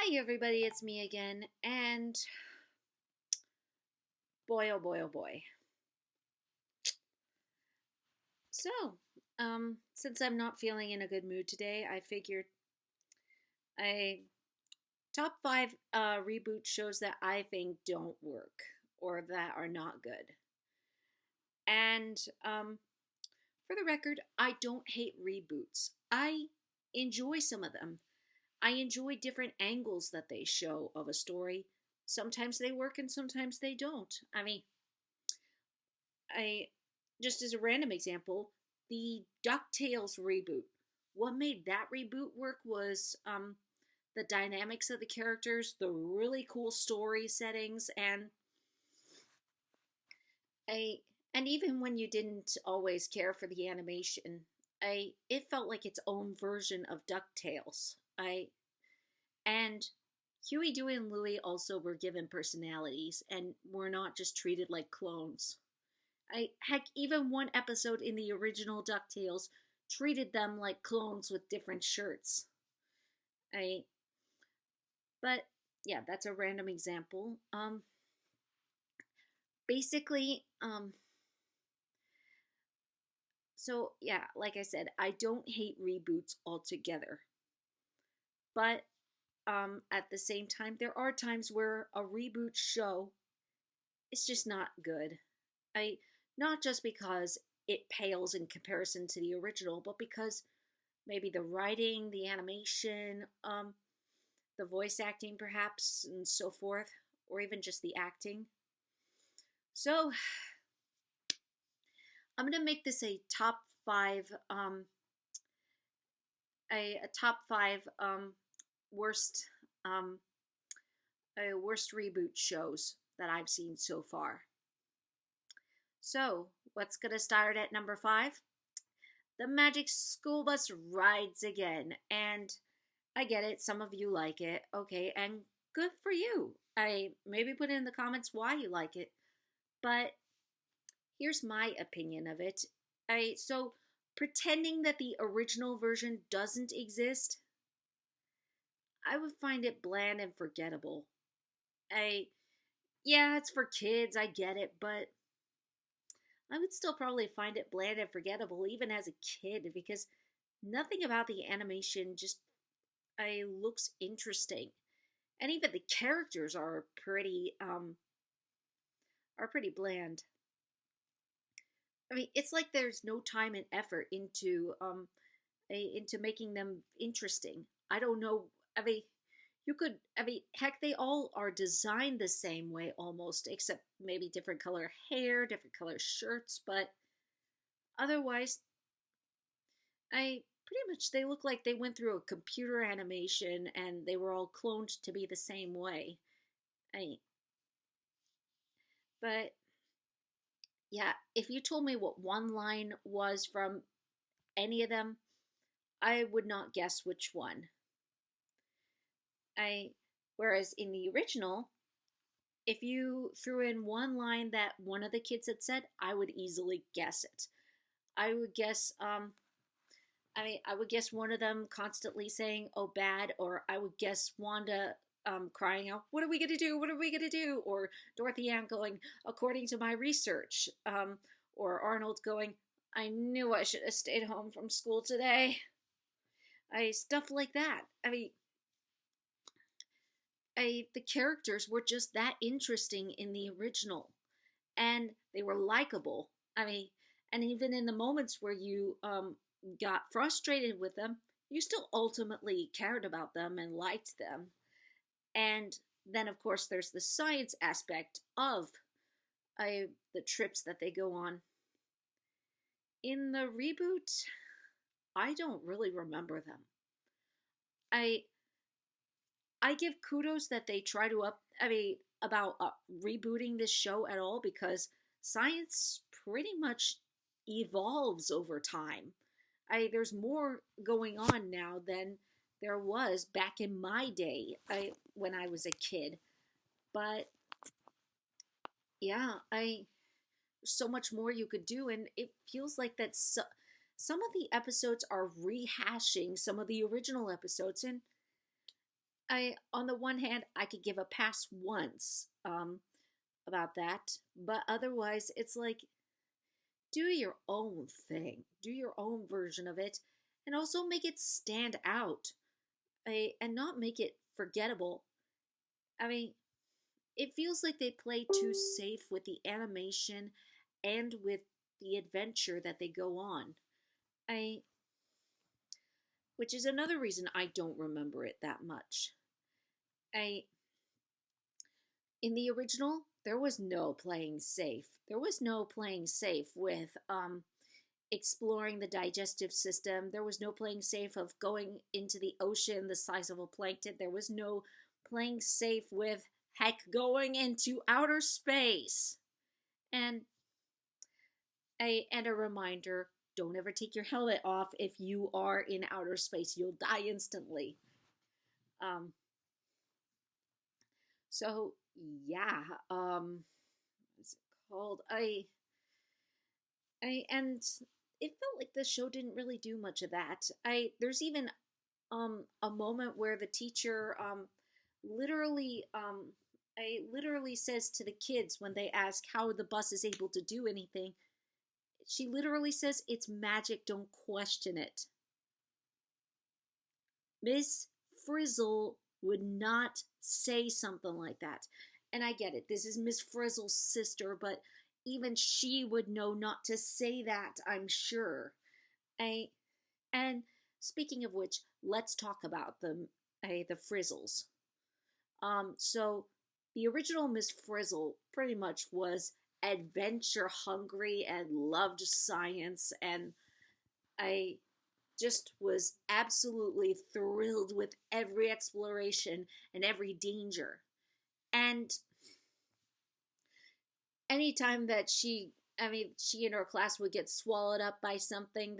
Hi, everybody, it's me again, and boy, oh boy, oh boy. So, since I'm not feeling in a good mood today, I figured I top five reboot shows that I think don't work or that are not good. And for the record, I don't hate reboots. I enjoy some of them. I enjoy different angles that they show of a story. Sometimes they work and sometimes they don't. I just as a random example, the DuckTales reboot. What made that reboot work was the dynamics of the characters, the really cool story settings, I and even when you didn't always care for the animation, I it felt like its own version of DuckTales. I and Huey, Dewey, and Louie also were given personalities and were not just treated like clones. Even one episode in the original DuckTales treated them like clones with different shirts. I but yeah, that's a random example. Basically, so yeah, like I said, I don't hate reboots altogether, but at the same time, there are times where a reboot show is just not good. I Not just because it pales in comparison to the original, but because maybe the writing, the animation, the voice acting, perhaps, and so forth, or even just the acting. So I'm gonna make this a top five, a top five worst, um, worst reboot shows that I've seen so far. So what's gonna start at number five? The Magic School Bus rides again, and I get it. Some of you like it. Okay, and good for you. I maybe put in the comments why you like it. But here's my opinion of it. So pretending that the original version doesn't exist, I would find it bland and forgettable. I Yeah, it's for kids, I get it, but I would still probably find it bland and forgettable even as a kid because nothing about the animation just looks interesting. And even the characters are pretty bland. I mean, it's like there's no time and effort into making them interesting. I don't know. I mean, heck, they all are designed the same way almost, except maybe different color hair, different color shirts, but otherwise, I pretty much they look like they went through a computer animation and they were all cloned to be the same way. I, but yeah, if you told me what one line was from any of them, I would not guess which one. I Whereas in the original, if you threw in one line that one of the kids had said, I would easily guess it. I would guess I would guess one of them constantly saying "oh bad," or I would guess Wanda crying out, "What are we gonna do? What are we gonna do?" Or Dorothy Ann going, "According to my research," or Arnold going, "I knew I should have stayed home from school today." Stuff like that. The characters were just that interesting in the original, and they were likable. And even in the moments where you got frustrated with them, you still ultimately cared about them and liked them. And then, of course, there's the science aspect of the trips that they go on. In the reboot, I don't really remember them. I I give kudos that they try to about rebooting this show at all because science pretty much evolves over time. There's more going on now than there was back in my day, when I was a kid. But yeah, I so much more you could do, and it feels like some of the episodes are rehashing some of the original episodes, and On the one hand, I could give a pass once about that, but otherwise, it's like, do your own thing, do your own version of it, and also make it stand out, and not make it forgettable. I mean, it feels like they play too safe with the animation and with the adventure that they go on. I, which is another reason I don't remember it that much. I, in the original, there was no playing safe. There was no playing safe with exploring the digestive system. There was no playing safe of going into the ocean the size of a plankton. There was no playing safe with, heck, going into outer space. And a reminder, don't ever take your helmet off if you are in outer space. You'll die instantly. Um, so yeah, what's it called? And it felt like the show didn't really do much of that. There's even a moment where the teacher literally I literally says to the kids when they ask how the bus is able to do anything, she literally says, "It's magic, don't question it." Miss Frizzle would not say something like that. And I get it, this is Miss Frizzle's sister, but even she would know not to say that, I'm sure. I and speaking of which, let's talk about the Frizzles. So the original Miss Frizzle pretty much was adventure hungry and loved science, and I just was absolutely thrilled with every exploration and every danger. And anytime that she and her class would get swallowed up by something,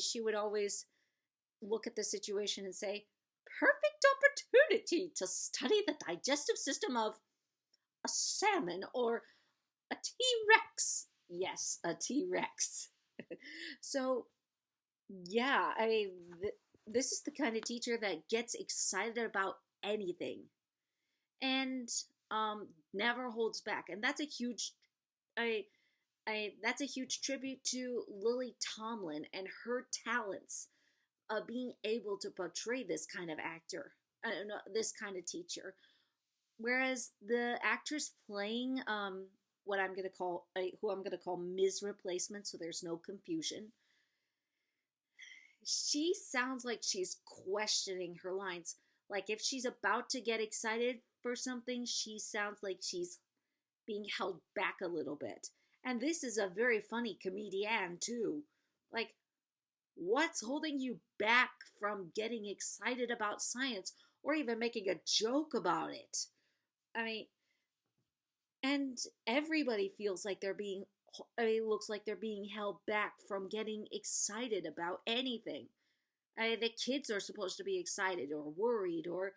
she would always look at the situation and say, "Perfect opportunity to study the digestive system of a salmon or a T-Rex." Yes, a T-Rex. So, yeah, this is the kind of teacher that gets excited about anything and never holds back, and that's a huge, I, that's a huge tribute to Lily Tomlin and her talents of being able to portray this kind of actor, no, this kind of teacher. Whereas the actress playing what I'm gonna call who I'm gonna call Ms. Replacement, so there's no confusion, she sounds like she's questioning her lines. Like if she's about to get excited for something, she sounds like she's being held back a little bit. And this is a very funny comedian too. Like, what's holding you back from getting excited about science or even making a joke about it? I mean, and everybody feels like looks like they're being held back from getting excited about anything. The kids are supposed to be excited or worried or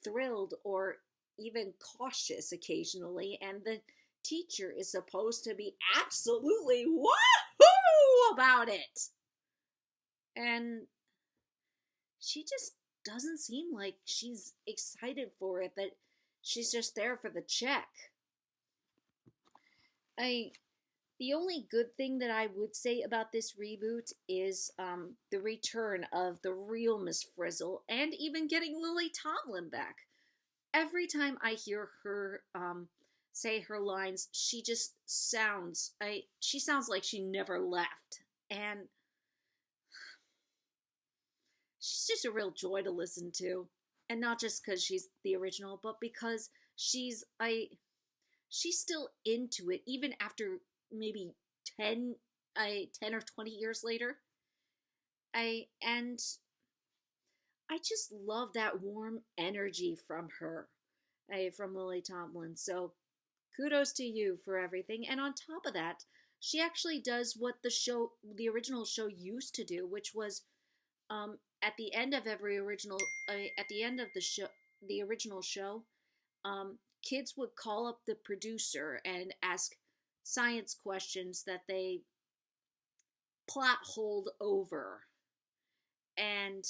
thrilled or even cautious occasionally, and the teacher is supposed to be absolutely woohoo about it. And she just doesn't seem like she's excited for it, that she's just there for the check. The only good thing that I would say about this reboot is the return of the real Miss Frizzle and even getting Lily Tomlin back. Every time I hear her say her lines, she sounds like she never left. And she's just a real joy to listen to. And not just because she's the original, but because she's still into it, even after maybe 10 or 20 years later. And I just love that warm energy from her, from Lily Tomlin. So kudos to you for everything. And on top of that, she actually does what the original show used to do, which was at the end of the original show, kids would call up the producer and ask science questions that they plot hold over. And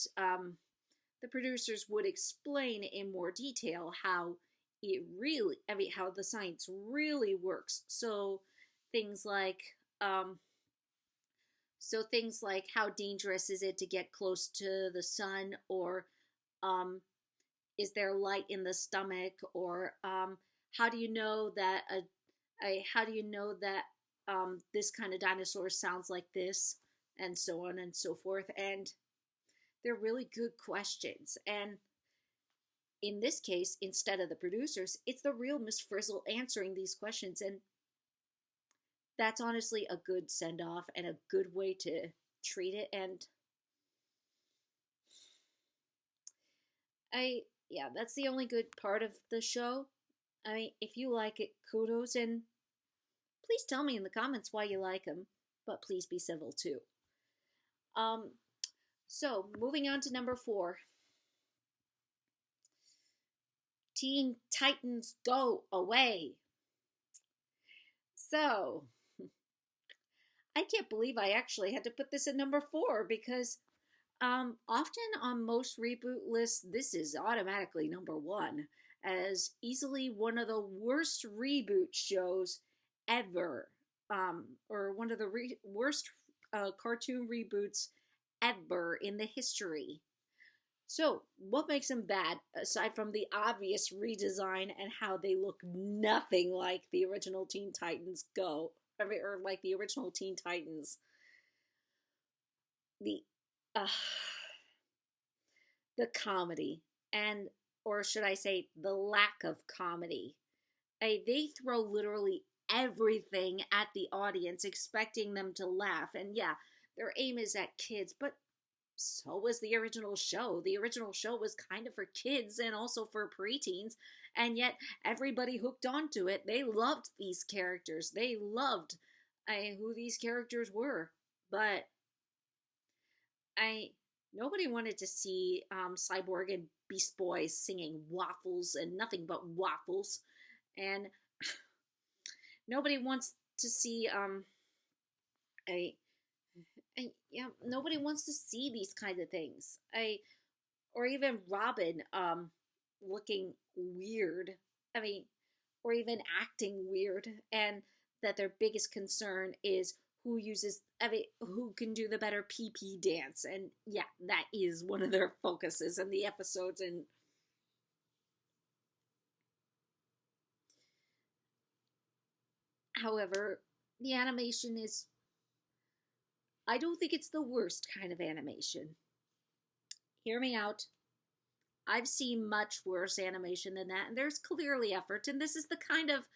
the producers would explain in more detail how how the science really works. Things like, um, things like how dangerous is it to get close to the sun, or um, is there light in the stomach, or how do you know that how do you know that this kind of dinosaur sounds like this, and so on and so forth. And they're really good questions. And in this case, instead of the producers, it's the real Miss Frizzle answering these questions. And that's honestly a good send off and a good way to treat it. And yeah, that's the only good part of the show. I mean, if you like it, kudos, and please tell me in the comments why you like them, but please be civil too. So moving on to number 4. Teen Titans Go Away. So, I can't believe I actually had to put this at number 4 because often on most reboot lists, this is automatically number 1 as easily one of the worst reboot shows ever, or one of the worst cartoon reboots ever in the history. So, what makes them bad, aside from the obvious redesign and how they look nothing like the original Teen Titans Go, or like the original Teen Titans? The, uh, the comedy, and, or should I say, the lack of comedy. They throw literally everything at the audience, expecting them to laugh, and yeah, their aim is at kids, but so was the original show. The original show was kind of for kids and also for preteens, and yet everybody hooked onto it. They loved these characters. They loved who these characters were. But nobody wanted to see Cyborg and Beast Boy singing waffles and nothing but waffles, and nobody wants to see a yeah, nobody wants to see these kind of things. Or even Robin looking weird. I mean, or even acting weird, and that their biggest concern is who can do the better PP dance. And yeah, that is one of their focuses in the episodes. And however, the animation is, I don't think it's the worst kind of animation. Hear me out. I've seen much worse animation than that, and there's clearly effort, and this is the kind of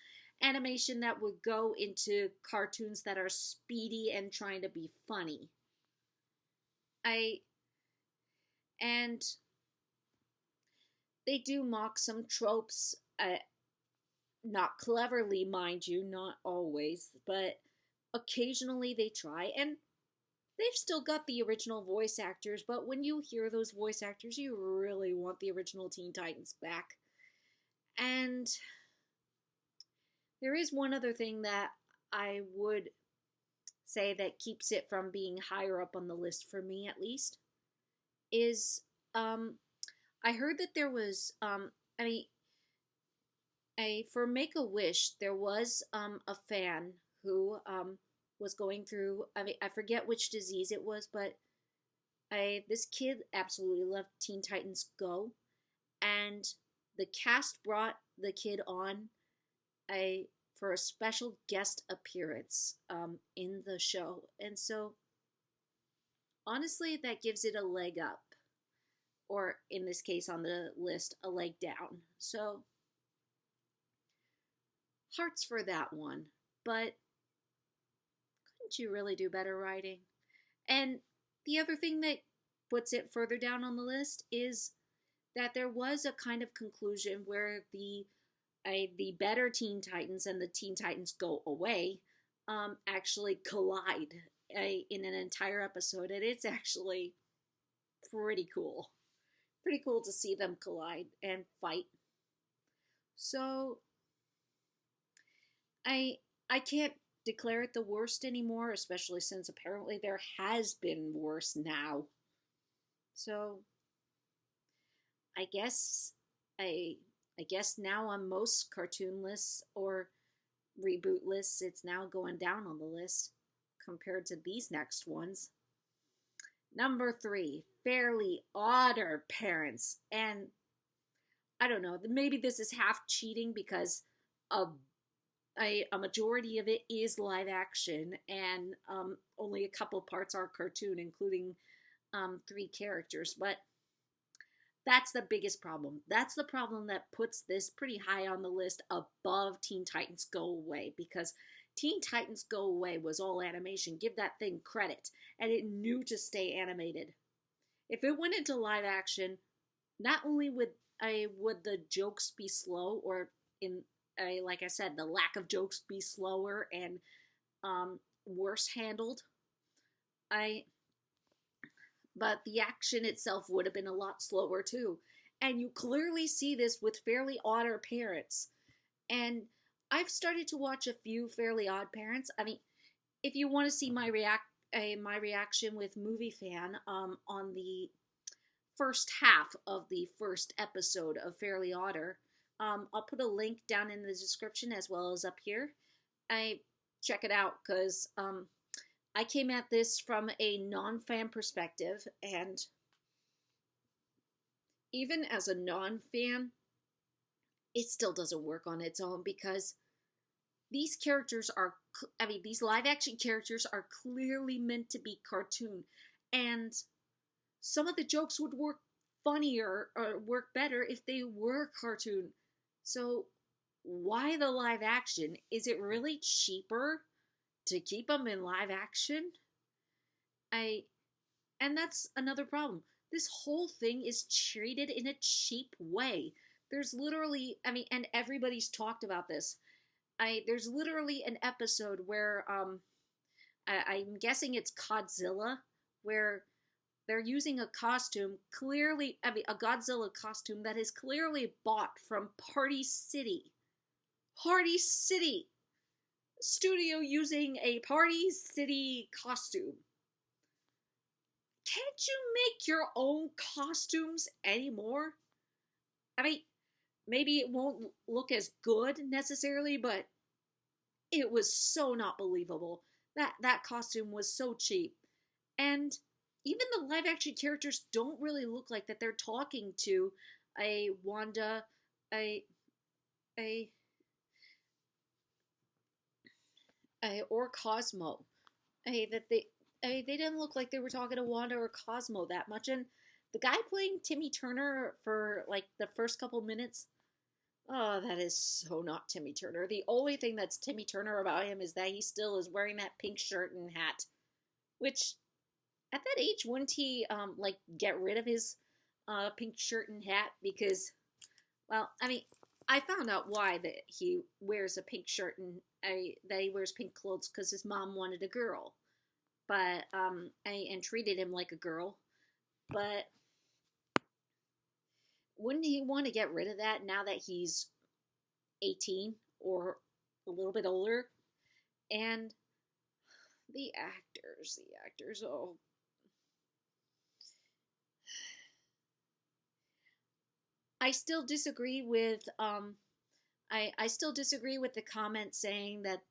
animation that would go into cartoons that are speedy and trying to be funny. And they do mock some tropes, not cleverly, mind you, not always, but occasionally they try, and they've still got the original voice actors, but when you hear those voice actors, you really want the original Teen Titans back. And there is one other thing that I would say that keeps it from being higher up on the list, for me at least, is I heard that there was, for Make-A-Wish, there was a fan who was going through, I forget which disease it was, but this kid absolutely loved Teen Titans Go, and the cast brought the kid on for a special guest appearance in the show. And so, honestly, that gives it a leg up, or in this case on the list, a leg down. So, hearts for that one, but couldn't you really do better writing? And the other thing that puts it further down on the list is that there was a kind of conclusion where the better Teen Titans and the Teen Titans Go Away actually collide in an entire episode, and it's actually pretty cool. Pretty cool to see them collide and fight. So I can't declare it the worst anymore, especially since apparently there has been worse now. So I guess I I guess now on most cartoon lists or reboot lists, it's now going down on the list compared to these next ones. Number three, Fairly Odder Parents. And I don't know, maybe this is half cheating because a, a majority of it is live action and only a couple parts are cartoon, including three characters. But that's the biggest problem. That's the problem that puts this pretty high on the list above Teen Titans Go Away, because Teen Titans Go Away was all animation. Give that thing credit. And it knew to stay animated. If it went into live action, not only would the jokes be slow, or in like I said, the lack of jokes be slower and worse handled. I But the action itself would have been a lot slower too. And you clearly see this with Fairly Odder Parents. And I've started to watch a few Fairly Odd Parents. I mean, if you want to see my reaction with Movie Fan on the first half of the first episode of Fairly Odder, I'll put a link down in the description as well as up here. I check it out because I came at this from a non-fan perspective, and even as a non-fan, it still doesn't work on its own because these characters are, these live-action characters are clearly meant to be cartoon, and some of the jokes would work funnier or work better if they were cartoon. So why the live action? Is it really cheaper to keep them in live action? And that's another problem. This whole thing is treated in a cheap way. There's literally, and everybody's talked about this. There's literally an episode where I'm guessing it's Godzilla, where they're using a costume clearly, a Godzilla costume that is clearly bought from Party City. Party City! Studio using a Party City costume. Can't you make your own costumes anymore? Maybe it won't look as good necessarily, but it was so not believable. That costume was so cheap. And even the live action characters don't really look like that they're talking to a Wanda, a or Cosmo. They didn't look like they were talking to Wanda or Cosmo that much. And the guy playing Timmy Turner for like the first couple minutes, oh, that is so not Timmy Turner. The only thing that's Timmy Turner about him is that he still is wearing that pink shirt and hat, which at that age wouldn't he like get rid of his pink shirt and hat? Because, well, I found out why that he wears a pink shirt and that he wears pink clothes, because his mom wanted a girl, but and treated him like a girl. But wouldn't he want to get rid of that now that he's 18 or a little bit older? And the actors, oh. I still disagree with I still disagree with the comment saying that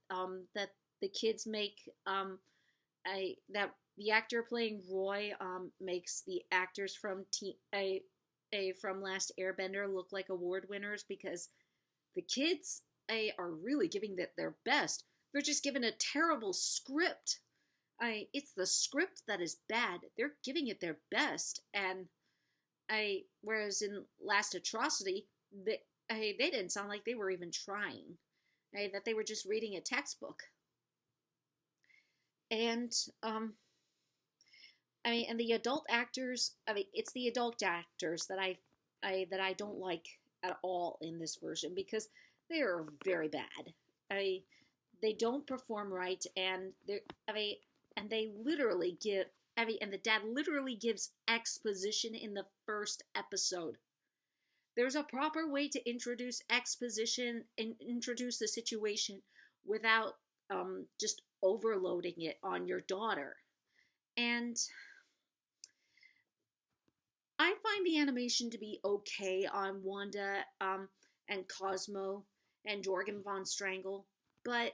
that the kids make that the actor playing Roy makes the actors from from Last Airbender look like award winners, because the kids are really giving their best. They're just given a terrible script. It's the script that is bad. They're giving it their best, and whereas in Last Atrocity, they didn't sound like they were even trying. That they were just reading a textbook. And and the adult actors. It's the adult actors that I don't like at all in this version, because they are very bad. They don't perform right, and they literally give. And the dad literally gives exposition in the first episode. There's a proper way to introduce exposition and introduce the situation without just overloading it on your daughter. And I find the animation to be okay on Wanda and Cosmo and Jorgen von Strangle, but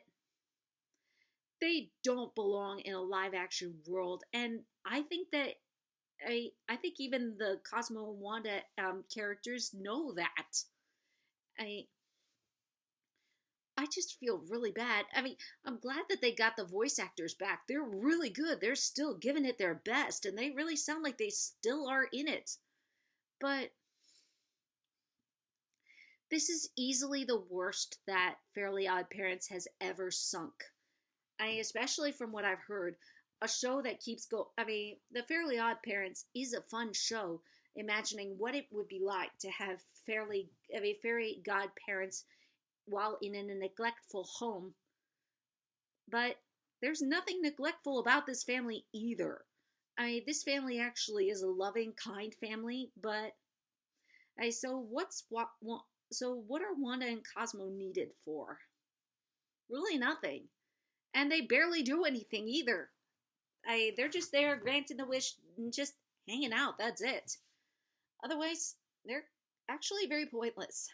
they don't belong in a live action world. And I think that I think even the Cosmo and Wanda characters know that. I I just feel really bad. I mean, I'm glad that they got the voice actors back. They're really good. They're still giving it their best, and they really sound like they still are in it. But this is easily the worst that Fairly Odd Parents has ever sunk. Especially from what I've heard, a show that keeps go. I mean, The Fairly Odd Parents is a fun show. Imagining what it would be like to have fairy godparents while in a neglectful home. But there's nothing neglectful about this family either. This family actually is a loving, kind family. But so what are Wanda and Cosmo needed for? Really nothing. And they barely do anything either. They're just there granting the wish and just hanging out. That's it. Otherwise, they're actually very pointless.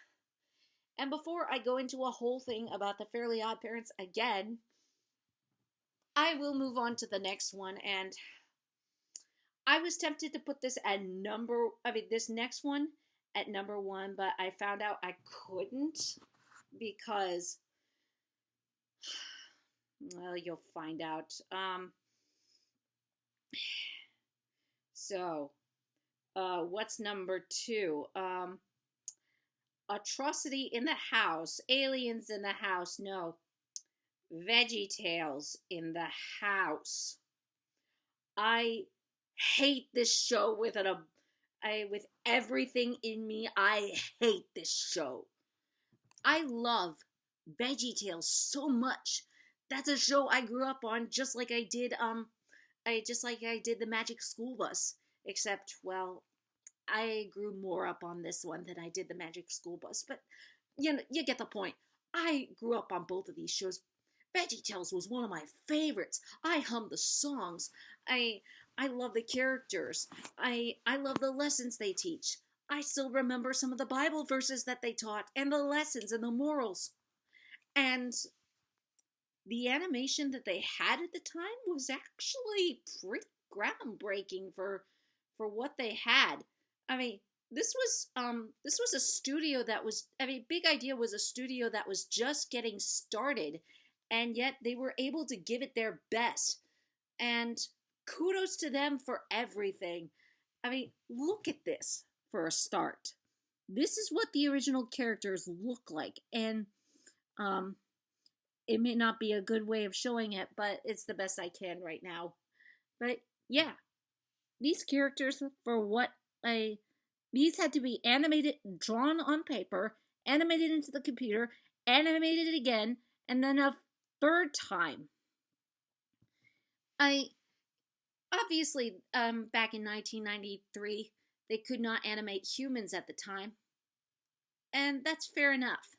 And before I go into a whole thing about the Fairly Odd Parents again, I will move on to the next one. And I was tempted to put this this next one at number one, but I found out I couldn't because, well, you'll find out. What's number two? Atrocity in the House, Aliens in the House, no. Veggie Tales in the House. I hate this show with everything in me. I hate this show. I love Veggie Tales so much. That's a show I grew up on, just like I did the Magic School Bus. Except, well, I grew more up on this one than I did the Magic School Bus. But you get the point. I grew up on both of these shows. Veggie Tales was one of my favorites. I hummed the songs. I love the characters. I love the lessons they teach. I still remember some of the Bible verses that they taught, and the lessons and the morals. And the animation that they had at the time was actually pretty groundbreaking for what they had. I mean, this was a studio that was, Big Idea was a studio that was just getting started, and yet they were able to give it their best. And kudos to them for everything. Look at this for a start. This is what the original characters look like, and it may not be a good way of showing it, but it's the best I can right now. But yeah, these characters, these had to be animated, drawn on paper, animated into the computer, animated again, and then a third time. Obviously, back in 1993, they could not animate humans at the time, and that's fair enough.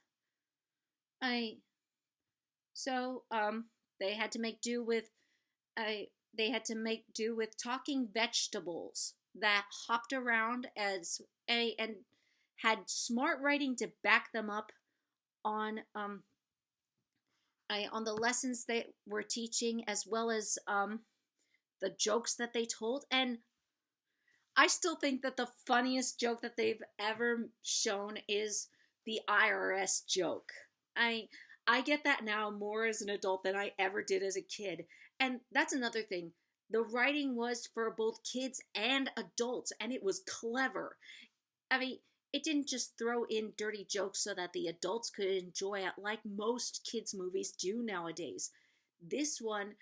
They had to make do with talking vegetables that hopped around and had smart writing to back them up on the lessons they were teaching, as well as the jokes that they told. And I still think that the funniest joke that they've ever shown is the IRS joke. I get that now more as an adult than I ever did as a kid. And that's another thing. The writing was for both kids and adults, and it was clever. It didn't just throw in dirty jokes so that the adults could enjoy it like most kids' movies do nowadays. This one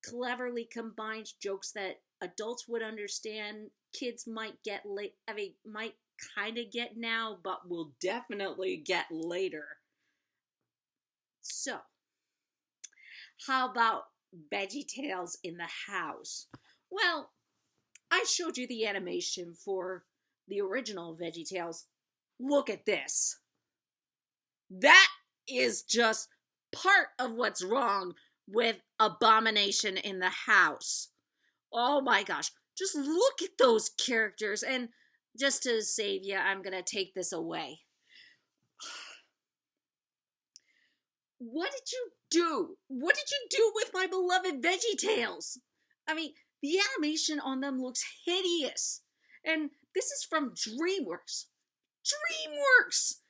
cleverly combines jokes that adults would understand, kids might get might kind of get now, but will definitely get later. So, how about Veggie Tales in the House? Well, I showed you the animation for the original Veggie Tales. Look at this. That is just part of what's wrong with Abomination in the House. Oh my gosh. Just look at those characters. And Just to save you, I'm gonna take this away. What did you do? What did you do with my beloved VeggieTales? I mean, the animation on them looks hideous. And this is from DreamWorks. DreamWorks!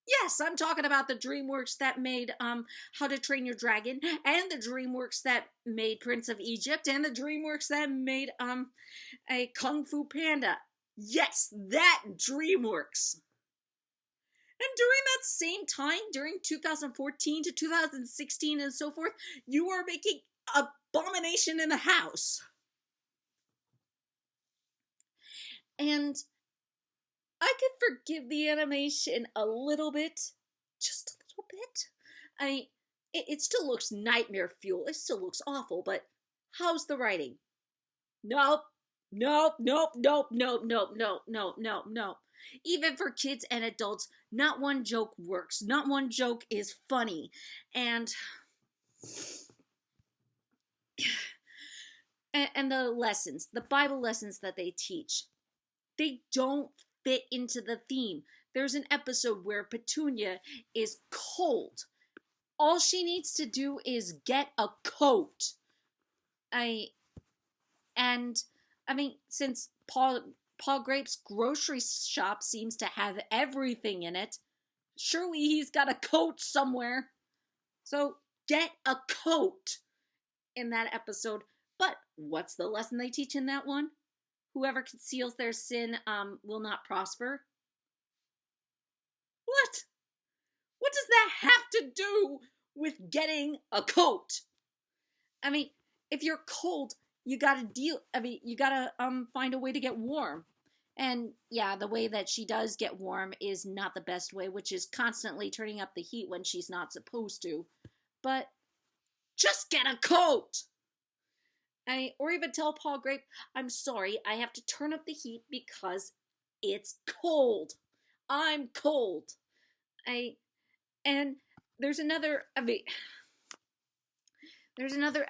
Yes, I'm talking about the DreamWorks that made How to Train Your Dragon, and the DreamWorks that made Prince of Egypt, and the DreamWorks that made a Kung Fu Panda. Yes, that DreamWorks. And during that same time, during 2014 to 2016 and so forth, you were making Abomination in the House. And I could forgive the animation a little bit, just a little bit. It still looks nightmare fuel. It still looks awful, but how's the writing? Nope, nope, nope, nope, nope, nope, nope, nope, nope, nope. Even for kids and adults, not one joke works. Not one joke is funny. And the lessons, the Bible lessons that they teach, they don't fit into the theme. There's an episode where Petunia is cold. All she needs to do is get a coat. Since Paul Grape's grocery shop seems to have everything in it, surely he's got a coat somewhere. So get a coat in that episode. But what's the lesson they teach in that one? Whoever conceals their sin will not prosper. What? What does that have to do with getting a coat? I mean, if you're cold, you gotta find a way to get warm. And yeah, the way that she does get warm is not the best way, which is constantly turning up the heat when she's not supposed to. But just get a coat! Or even tell Paul Grape, I'm sorry, I have to turn up the heat because it's cold. I'm cold. And there's another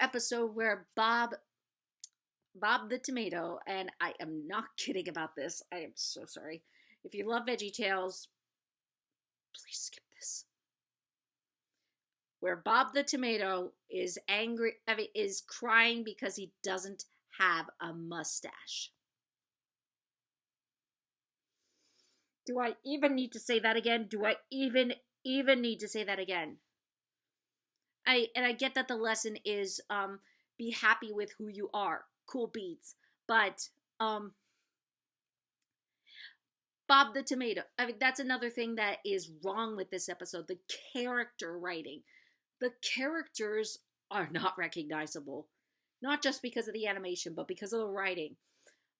episode where Bob the Tomato, and I am not kidding about this, I am so sorry. If you love VeggieTales, please skip this. Where Bob the Tomato is is crying because he doesn't have a mustache. Do I even need to say that again? Do I even need to say that again? I get that the lesson is be happy with who you are. Cool beats. But Bob the Tomato, that's another thing that is wrong with this episode. The character writing. The characters are not recognizable. Not just because of the animation, but because of the writing.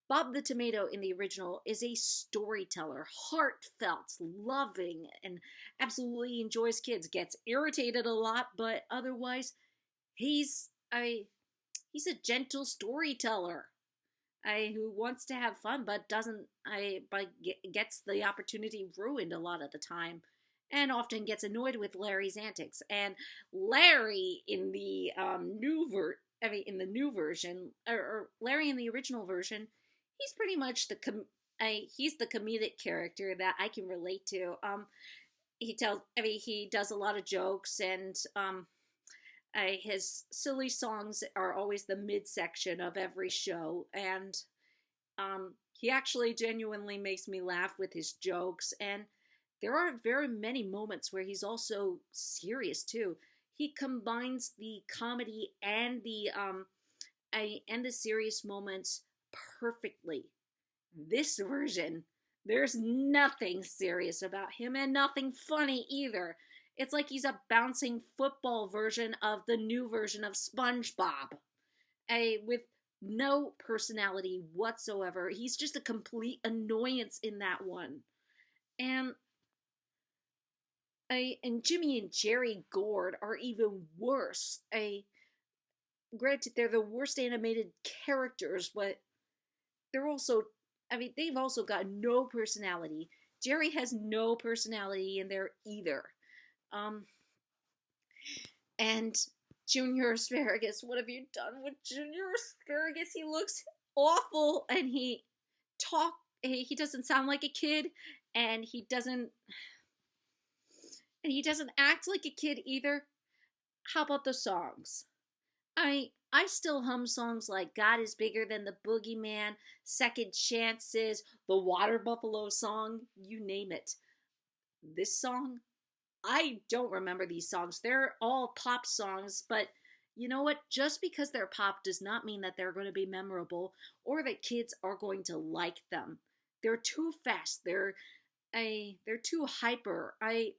Bob the Tomato in the original is a storyteller, heartfelt, loving, and absolutely enjoys kids. Gets irritated a lot, but otherwise, he's a gentle storyteller. Who wants to have fun, but gets the opportunity ruined a lot of the time, and often gets annoyed with Larry's antics. And Larry in the new version, or Larry in the original version, he's pretty much he's the comedic character that I can relate to. He does a lot of jokes, and his silly songs are always the midsection of every show, and he actually genuinely makes me laugh with his jokes. And there are very many moments where he's also serious too. He combines the comedy and the serious moments perfectly. This version, there's nothing serious about him and nothing funny either. It's like he's a bouncing football version of the new version of SpongeBob. With no personality whatsoever. He's just a complete annoyance in that one. And Jimmy and Jerry Gourd are even worse. Granted, they're the worst animated characters, but they've also got no personality. Jerry has no personality in there either. And Junior Asparagus, what have you done with Junior Asparagus? He looks awful, and he he doesn't sound like a kid, and he doesn't act like a kid either. How about the songs? I still hum songs like God is Bigger Than the Boogeyman, Second Chances, the Water Buffalo song, you name it. This song, I don't remember these songs. They're all pop songs, but you know what? Just because they're pop does not mean that they're going to be memorable or that kids are going to like them. They're too fast. They're too hyper. I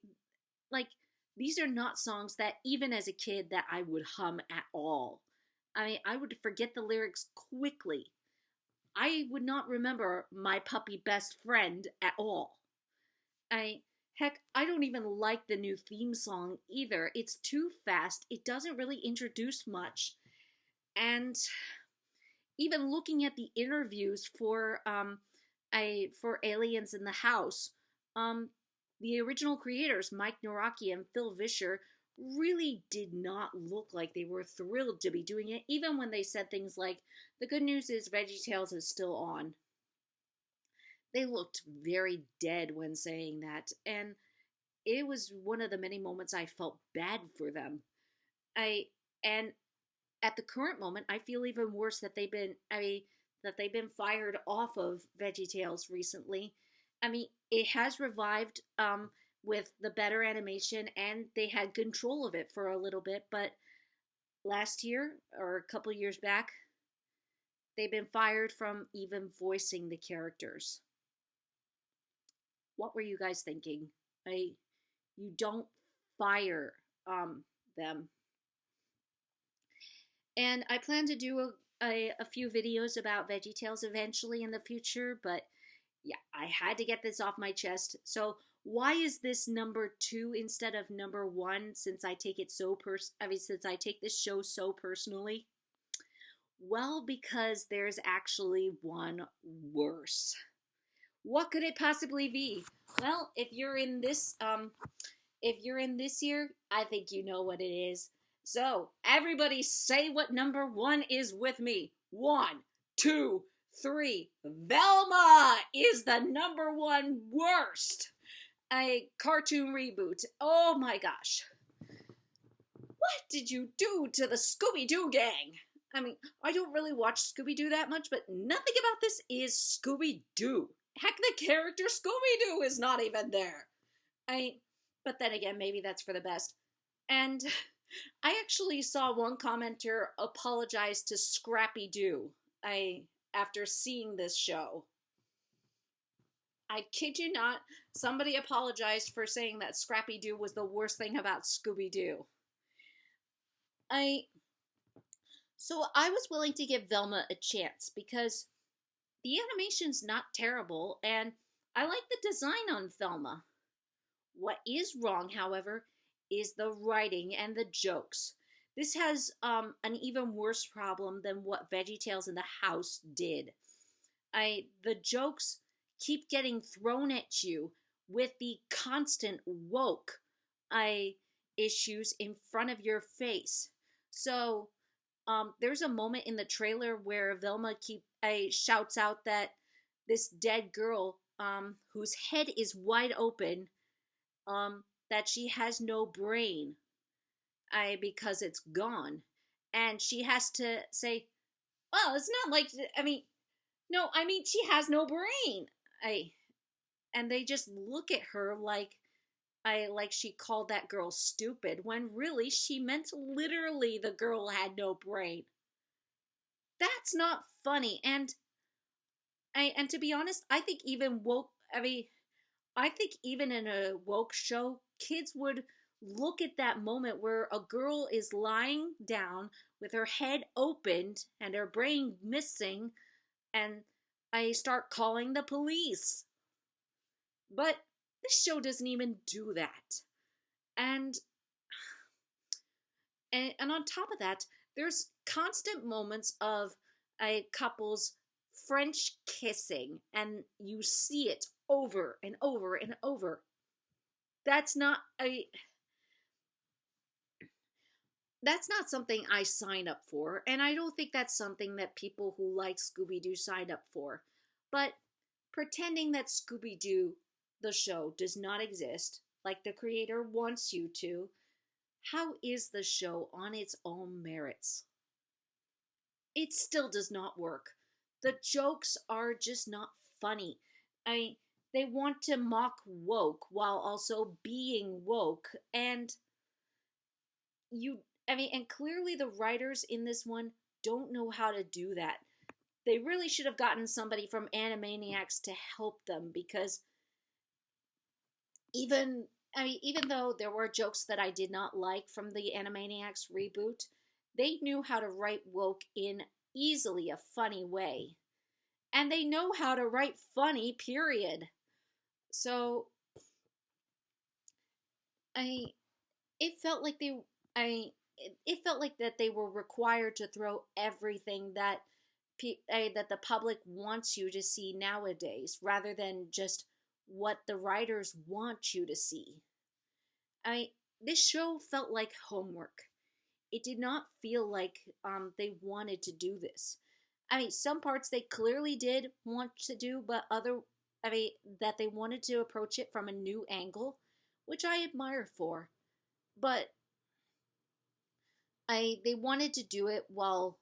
like these are not songs that even as a kid that I would hum at all. I would forget the lyrics quickly. I would not remember My Puppy Best Friend at all. I Heck, I don't even like the new theme song either. It's too fast. It doesn't really introduce much. And even looking at the interviews for Aliens in the House, um the original creators, Mike Noraki and Phil Vischer, really did not look like they were thrilled to be doing it, even when they said things like, the good news is VeggieTales is still on. They looked very dead when saying that, and it was one of the many moments I felt bad for them. I and at the current moment, I feel even worse that they've been fired off of VeggieTales recently. It has revived with the better animation, and they had control of it for a little bit. But last year or a couple years back, they've been fired from even voicing the characters. What were you guys thinking? You don't fire them. And I plan to do a few videos about VeggieTales eventually in the future, but yeah, I had to get this off my chest. So why is this number 2 instead of number 1? Since I take it so since I take this show so personally. Well, because there's actually one worse. What could it possibly be? Well, if you're in this year, I think you know what it is. So, everybody say what number 1 is with me. 1, 2, 3. Velma is the number 1 worst. A cartoon reboot. Oh my gosh. What did you do to the Scooby-Doo gang? I don't really watch Scooby-Doo that much, but nothing about this is Scooby-Doo. Heck, the character Scooby-Doo is not even there. But then again, maybe that's for the best. And I actually saw one commenter apologize to Scrappy Doo after seeing this show. I kid you not, somebody apologized for saying that Scrappy Doo was the worst thing about Scooby-Doo. So I was willing to give Velma a chance because the animation's not terrible and I like the design on Velma. What is wrong, however, is the writing and the jokes. This has an even worse problem than what VeggieTales in the House did. The jokes keep getting thrown at you with the constant woke issues in front of your face. So there's a moment in the trailer where Velma shouts out that this dead girl whose head is wide open, that she has no brain because it's gone. And she has to say, well, it's not like, no, she has no brain. And they just look at her like she called that girl stupid, when really she meant literally the girl had no brain. That's not funny. And to be honest, I think even in a woke show, kids would look at that moment where a girl is lying down with her head opened and her brain missing, and I start calling the police. But this show doesn't even do that. And on top of that, there's constant moments of a couple's French kissing, and you see it over and over and over. That's not something I sign up for, and I don't think that's something that people who like Scooby-Doo sign up for. But Pretending that Scooby-Doo, the show, does not exist, like the creator wants you to, how is the show on its own merits? It still does not work. The jokes are just not funny. I mean, they want to mock woke while also being woke, and you I mean, and clearly the writers in this one don't know how to do that. They really should have gotten somebody from Animaniacs to help them, because even even though there were jokes that I did not like from the Animaniacs reboot, they knew how to write woke in easily a funny way. And they know how to write funny, period. So I it felt like I it felt like that they were required to throw everything that that the public wants you to see nowadays, rather than just what the writers want you to see. I This show felt like homework. It did not feel like they wanted to do this. Some parts they clearly did want to do, but that they wanted to approach it from a new angle, which I admire for. But they wanted to do it while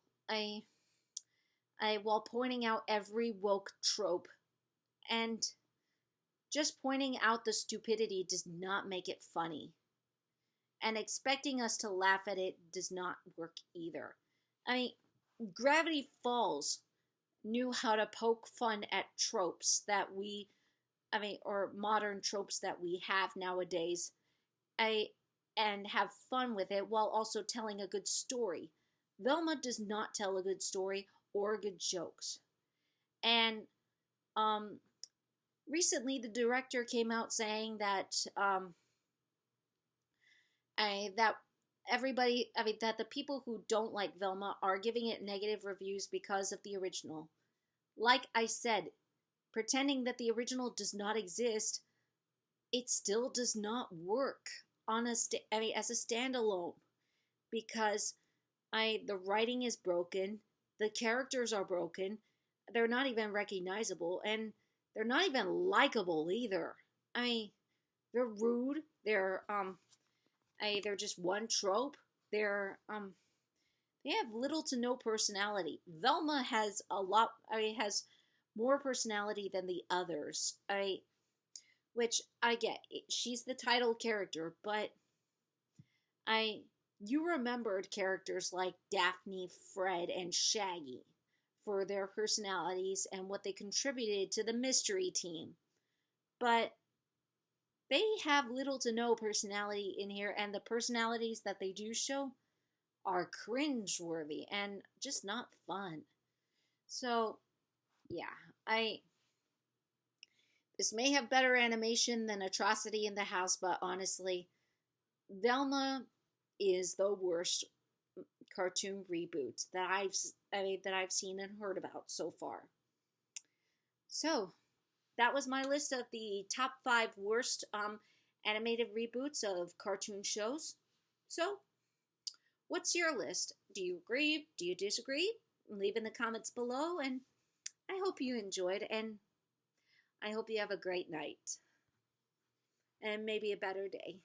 pointing out every woke trope, and just pointing out the stupidity does not make it funny. And expecting us to laugh at it does not work either. I mean, Gravity Falls knew how to poke fun at tropes that or modern tropes that we have nowadays, and have fun with it while also telling a good story. Velma does not tell a good story or good jokes. And recently, the director came out saying that that that the people who don't like Velma are giving it negative reviews because of the original. Like I said, pretending that the original does not exist, it still does not work on as a standalone, because the writing is broken, the characters are broken, they're not even recognizable, and they're not even likable either. They're rude. They're just one trope. They have little to no personality. Velma has has more personality than the others. Which I get. She's the title character, but you remembered characters like Daphne, Fred, and Shaggy for their personalities and what they contributed to the mystery team. But they have little to no personality in here, and the personalities that they do show are cringeworthy and just not fun. So, yeah, this may have better animation than Atrocity in the House, but honestly, Velma is the worst cartoon reboot that I've seen and heard about so far. So, that was my list of the top 5 worst animated reboots of cartoon shows. So, what's your list? Do you agree? Do you disagree? Leave in the comments below, and I hope you enjoyed, and I hope you have a great night and maybe a better day.